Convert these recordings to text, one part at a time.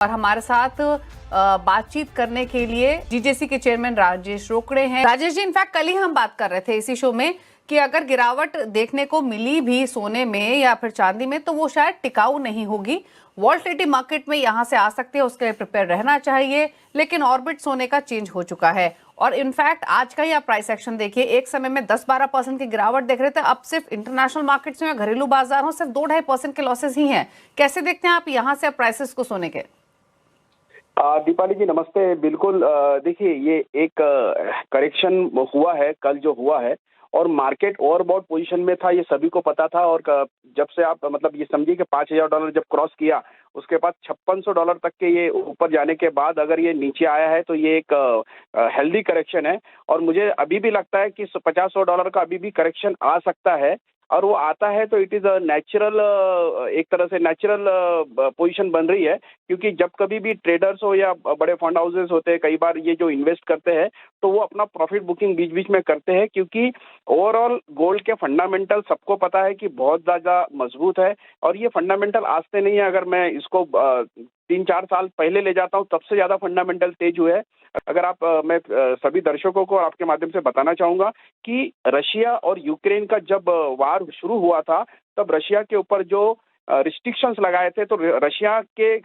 और हमारे साथ बातचीत करने के लिए जीजेसी के चेयरमैन राजेश रोकड़े हैं। राजेश जी, इनफैक्ट कल ही हम बात कर रहे थे इसी शो में कि अगर गिरावट देखने को मिली भी सोने में या फिर चांदी में तो वो शायद टिकाऊ नहीं होगी। वॉलेटिलिटी मार्केट में यहाँ से आ सकते हैं, उसके लिए प्रिपेयर रहना चाहिए, लेकिन ऑर्बिट सोने का चेंज हो चुका है। और इनफैक्ट आज का ही आप प्राइस एक्शन देखिए, एक समय में 10-12% की गिरावट देख रहे थे, अब सिर्फ इंटरनेशनल मार्केट्स में या घरेलू बाजारों सिर्फ 2-2.5% के लॉसेस ही हैं। कैसे देखते हैं आप यहाँ से प्राइसेस को सोने के? दीपाली जी नमस्ते। बिल्कुल, देखिए ये एक करेक्शन हुआ है कल जो हुआ है, और मार्केट ओवरबॉट पोजीशन में था, ये सभी को पता था। और जब से आप मतलब ये समझिए कि $5,000 जब क्रॉस किया, उसके बाद $5600 तक के ये ऊपर जाने के बाद अगर ये नीचे आया है तो ये एक हेल्दी करेक्शन है। और मुझे अभी भी लगता है कि $50-100 का अभी भी करेक्शन आ सकता है, और वो आता है तो इट इज़ अ नेचुरल, एक तरह से नेचुरल पोजीशन बन रही है। क्योंकि जब कभी भी ट्रेडर्स हो या बड़े फंड हाउसेस होते हैं, कई बार ये जो इन्वेस्ट करते हैं तो वो अपना प्रॉफिट बुकिंग बीच बीच में करते हैं, क्योंकि ओवरऑल गोल्ड के फंडामेंटल सबको पता है कि बहुत ज़्यादा मजबूत है। और ये फंडामेंटल आज से नहीं है, अगर मैं इसको 3-4 साल पहले ले जाता हूँ तब से ज़्यादा फंडामेंटल तेज हुए हैं। अगर आप मैं सभी दर्शकों को आपके माध्यम से बताना चाहूँगा कि रशिया और यूक्रेन का जब वार शुरू हुआ था, तब रशिया के ऊपर जो रिस्ट्रिक्शंस लगाए थे, तो रशिया के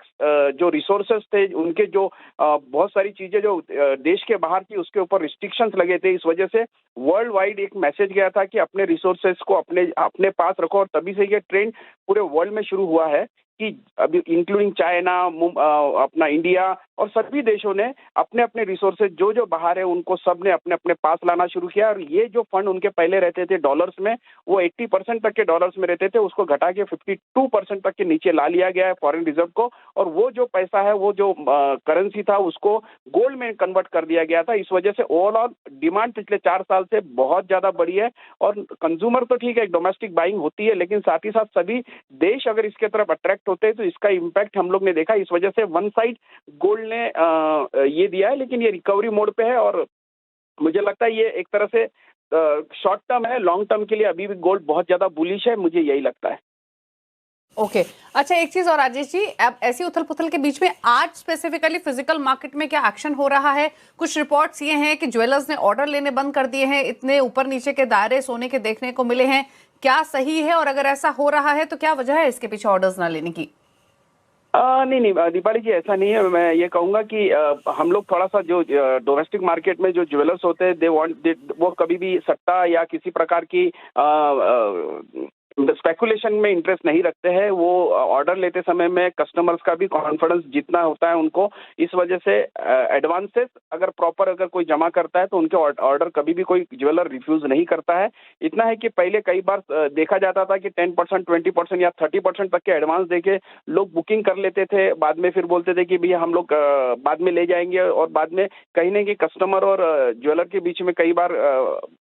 जो रिसोर्सेज थे, उनके जो बहुत सारी चीज़ें जो देश के बाहर थी, उसके ऊपर रिस्ट्रिक्शंस लगे थे। इस वजह से वर्ल्ड वाइड एक मैसेज गया था कि अपने रिसोर्सेज को अपने अपने पास रखो, और तभी से ये ट्रेंड पूरे वर्ल्ड में शुरू हुआ है कि अभी इंक्लूडिंग चाइना, अपना इंडिया और सभी देशों ने अपने अपने रिसोर्सेज जो जो बाहर है उनको सब ने अपने अपने पास लाना शुरू किया। और ये जो फंड उनके पहले रहते थे डॉलर्स में, वो 80% तक के डॉलर्स में रहते थे, उसको घटा के 52% तक के नीचे ला लिया गया है फॉरेन रिजर्व को। और वो जो पैसा है, वो जो करेंसी था, उसको गोल्ड में कन्वर्ट कर दिया गया था। इस वजह से ओवरऑल डिमांड पिछले 4 साल से बहुत ज्यादा बढ़ी है। और कंज्यूमर तो ठीक है, डोमेस्टिक बाइंग होती है, लेकिन साथ ही साथ सभी देश अगर इसके तरफ अट्रैक्ट होते हैं तो इसका इम्पैक्ट हम लोग ने देखा। इस वजह से वन साइड गोल्ड ने ये दिया है, लेकिन ये रिकवरी मोड पे है। और मुझे लगता है ये एक तरह से शॉर्ट टर्म है, लॉन्ग टर्म के लिए अभी भी गोल्ड बहुत ज्यादा बुलिश है, मुझे यही लगता है। ओके अच्छा, एक चीज और राजेश जी, अब ऐसी उथल पुथल के बीच में आज स्पेसिफिकली फिजिकल मार्केट में क्या एक्शन हो रहा है? कुछ रिपोर्ट्स ये हैं कि ज्वेलर्स ने ऑर्डर लेने बंद कर दिए हैं, इतने ऊपर नीचे के दायरे सोने के देखने को मिले हैं। क्या सही है? और अगर ऐसा हो रहा है तो क्या वजह है इसके पीछे ऑर्डर्स ना लेने की? नहीं दीपाली जी, ऐसा नहीं है। मैं ये कहूंगा कि हम लोग थोड़ा सा जो डोमेस्टिक मार्केट में जो ज्वेलर्स होते हैं, वो कभी भी सट्टा या किसी प्रकार की स्पेकुलेशन में इंटरेस्ट नहीं रखते हैं। वो ऑर्डर लेते समय में कस्टमर्स का भी कॉन्फिडेंस जितना होता है उनको, इस वजह से एडवांसेस अगर प्रॉपर अगर कोई जमा करता है तो उनके ऑर्डर कभी भी कोई ज्वेलर रिफ्यूज नहीं करता है। इतना है कि पहले कई बार देखा जाता था कि 10%, 20% या 30% तक के एडवांस देके लोग बुकिंग कर लेते थे, बाद में फिर बोलते थे कि भैया हम लोग बाद में ले जाएंगे, और बाद में कहीं ना कहीं कस्टमर और ज्वेलर के बीच में कई बार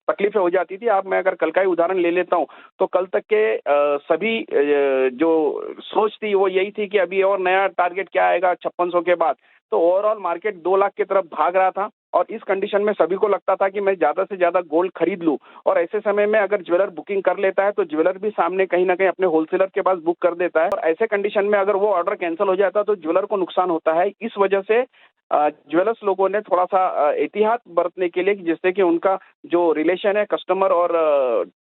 तकलीफें हो जाती थी। आप मैं अगर कल का ही उदाहरण ले लेता हूँ तो कल तक के सभी जो सोच थी वो यही थी कि अभी और नया टारगेट क्या आएगा 5600 के बाद। तो ओवरऑल मार्केट 2 लाख की तरफ भाग रहा था, और इस कंडीशन में सभी को लगता था कि मैं ज्यादा से ज्यादा गोल्ड खरीद लूं। और ऐसे समय में अगर ज्वेलर बुकिंग कर लेता है तो ज्वेलर भी सामने कहीं ना कहीं अपने होलसेलर के पास बुक कर देता है, और ऐसे कंडीशन में अगर वो ऑर्डर कैंसिल हो जाता है तो ज्वेलर को नुकसान होता है। इस वजह से ज्वेलर्स लोगों ने थोड़ा सा एहतियात बरतने के लिए, जिससे कि उनका जो रिलेशन है कस्टमर और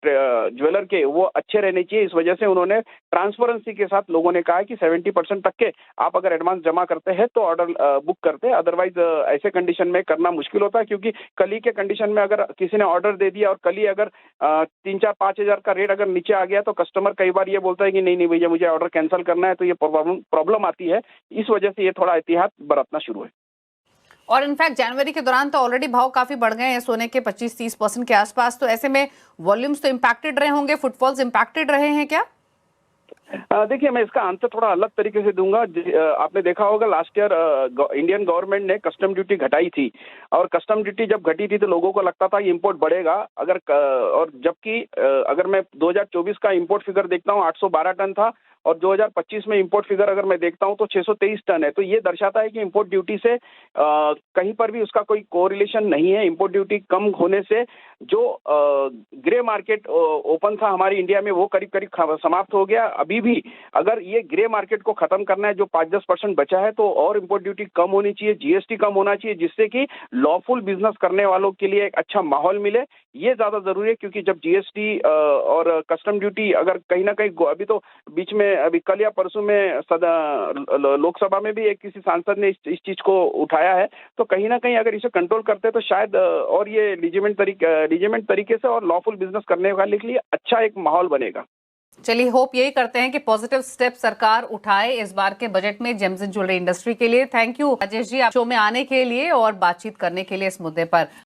ज्वेलर के, वो अच्छे रहने चाहिए। इस वजह से उन्होंने ट्रांसपेरेंसी के साथ लोगों ने कहा कि 70% तक के आप अगर एडवांस जमा करते हैं तो ऑर्डर बुक करते हैं, अदरवाइज ऐसे कंडीशन में करना मुश्किल होता है। क्योंकि कल ही के कंडीशन में अगर किसी ने ऑर्डर दे दिया और कल ही अगर 3-4-5 हज़ार का रेट अगर नीचे आ गया तो कस्टमर कई बार ये बोलता है कि नहीं नहीं भैया मुझे ऑर्डर कैंसिल करना है, तो ये प्रॉब्लम आती है। इस वजह से ये थोड़ा एहतियात बरतना शुरू है। और इनफैक्ट जनवरी के दौरान तो ऑलरेडी भाव काफी बढ़ गए हैं सोने के 25-30% के आसपास, तो ऐसे में वॉल्यूम्स तो इम्पैक्टेड रहे होंगे, फुटफॉल्स इम्पैक्टेड रहे हैं क्या? देखिए, मैं इसका आंसर थोड़ा अलग तरीके से दूंगा। आपने देखा होगा लास्ट ईयर इंडियन गवर्नमेंट ने कस्टम ड्यूटी घटाई थी, और कस्टम ड्यूटी जब घटी थी तो लोगों को लगता था कि इंपोर्ट बढ़ेगा। और जबकि अगर मैं 2024 का इंपोर्ट फिगर देखता हूँ 812 टन था, और 2025 में इंपोर्ट फिगर अगर मैं देखता हूं तो 623 टन है। तो ये दर्शाता है कि इंपोर्ट ड्यूटी से कहीं पर भी उसका कोई कोरिलेशन नहीं है। इंपोर्ट ड्यूटी कम होने से जो ग्रे मार्केट ओपन था हमारी इंडिया में वो करीब करीब समाप्त हो गया। अभी भी अगर ये ग्रे मार्केट को खत्म करना है, जो 5-10% बचा है, तो और इंपोर्ट ड्यूटी कम होनी चाहिए, जीएसटी कम होना चाहिए, जिससे कि लॉफुल बिजनेस करने वालों के लिए एक अच्छा माहौल मिले। ये ज्यादा जरूरी है, क्योंकि जब जीएसटी और कस्टम ड्यूटी अगर कहीं ना कहीं अभी तो बीच में अभी कल या परसों में लोकसभा में भी एक किसी सांसद ने इस चीज को उठाया है। तो कहीं ना कहीं अगर इसे कंट्रोल करते हैं तो शायद और ये लीजिमेंट तरीके से और लॉफुल बिजनेस करने वाले के लिए अच्छा एक माहौल बनेगा। चलिए होप यही करते हैं कि पॉजिटिव स्टेप सरकार उठाए इस बार के बजट में जेम्स एंड ज्वेलरी इंडस्ट्री के लिए। थैंक यू राजेश जी, आप शो में आने के लिए और बातचीत करने के लिए इस मुद्दे पर।